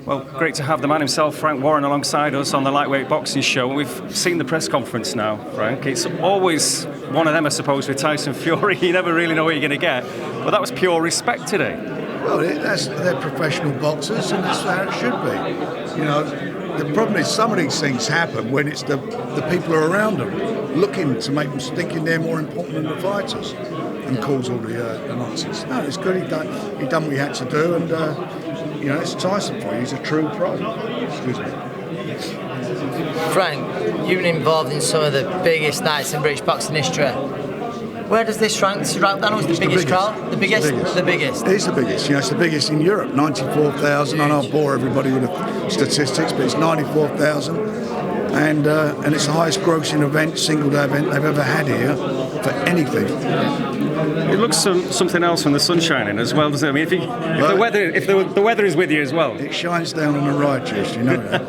Well, great to have the man himself, Frank Warren, alongside us on the Lightweight Boxing Show. We've seen the press conference now, Frank. It's always one of them, I suppose, with Tyson Fury. You never really know what you're going to get. But that was pure respect today. Well, they're professional boxers, and that's how it should be. You know, the problem is some of these things happen when it's the people who are around them looking to make them thinking they're more important than the fighters and cause all the nonsense. No, it's good. He done what he had to do, and you know, it's Tyson for you. He's a true pro. Excuse me. Frank, you've been involved in some of the biggest nights in British boxing history. Where does this rank? I know it's the biggest crowd. The biggest. The biggest. It is the biggest. You know, it's the biggest in Europe. 94,000. I know I bore everybody with the statistics, but it's 94,000, and it's the highest grossing event, single day event they've ever had here for anything. It looks something else when the sun's shining as well, doesn't it? I mean, if the weather is with you as well. It shines down on the righteous, you know that.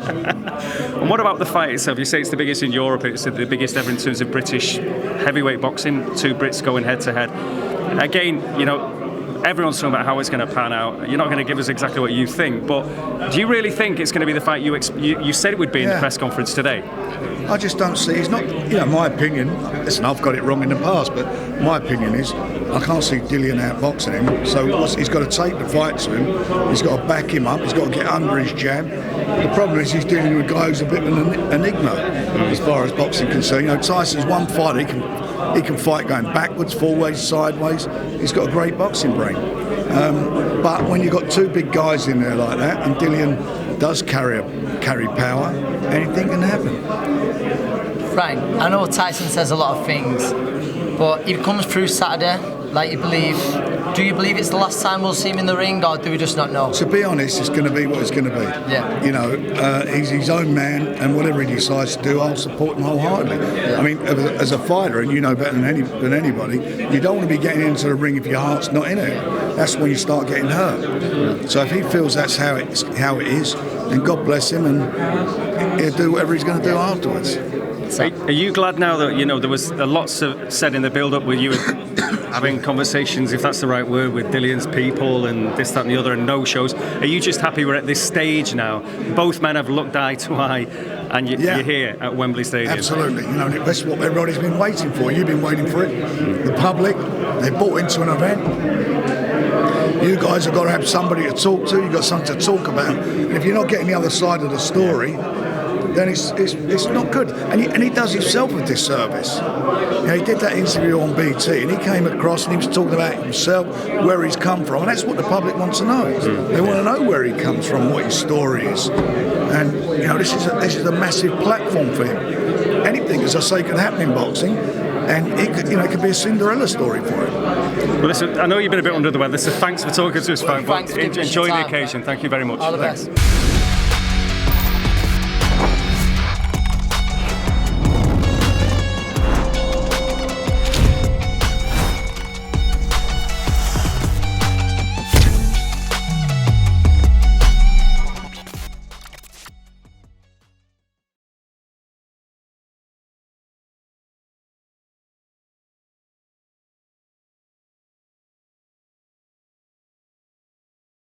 And what about the fight itself? You say it's the biggest in Europe. It's the biggest ever in terms of British heavyweight boxing. Two Brits going head to head. Again, you know, everyone's talking about how it's going to pan out. You're not going to give us exactly what you think, but do you really think it's going to be the fight you said it would be in the press conference today? I just don't see. It's not, you know, my opinion. Listen, I've got it wrong in the past, but my opinion is I can't see Dillian outboxing him. So he's got to take the fight to him. He's got to back him up. He's got to get under his jab. The problem is he's dealing with a guy who's a bit of an enigma as far as boxing concerned. You know, Tyson's one fighter. He can fight going backwards, forwards, sideways. He's got a great boxing brain. But when you've got two big guys in there like that, and Dillian does carry power, anything can happen. Frank, I know Tyson says a lot of things, but he comes through Saturday like you believe. Do you believe it's the last time we'll see him in the ring, or do we just not know? To be honest, it's going to be what it's going to be. Yeah. You know, he's his own man, and whatever he decides to do, I'll support him wholeheartedly. Yeah. I mean, as a fighter, and you know better than anybody, you don't want to be getting into the ring if your heart's not in it. That's when you start getting hurt. So if he feels that's how it is, then God bless him, and he'll do whatever he's going to do afterwards. Are you glad now that, you know, there was lots said in the build-up with you having conversations, if that's the right word, with Dillian's people and this, that and the other, and no-shows? Are you just happy we're at this stage now? Both men have looked eye to eye, and you're here at Wembley Stadium. Absolutely. You know, that's what everybody's been waiting for. You've been waiting for it. The public, they bought into an event. You guys have got to have somebody to talk to. You've got something to talk about. And if you're not getting the other side of the story, then it's not good. And he does himself a disservice. You know, he did that interview on BT, and he came across and he was talking about himself, where he's come from, and that's what the public wants to know. They want to know where he comes from, what his story is. And you know, this is a massive platform for him. Anything, as I say, can happen in boxing, and it could be a Cinderella story for him. Well, listen, I know you've been a bit under the weather, so thanks for talking to us, Frank. Enjoy the occasion. Thank you very much. All the best.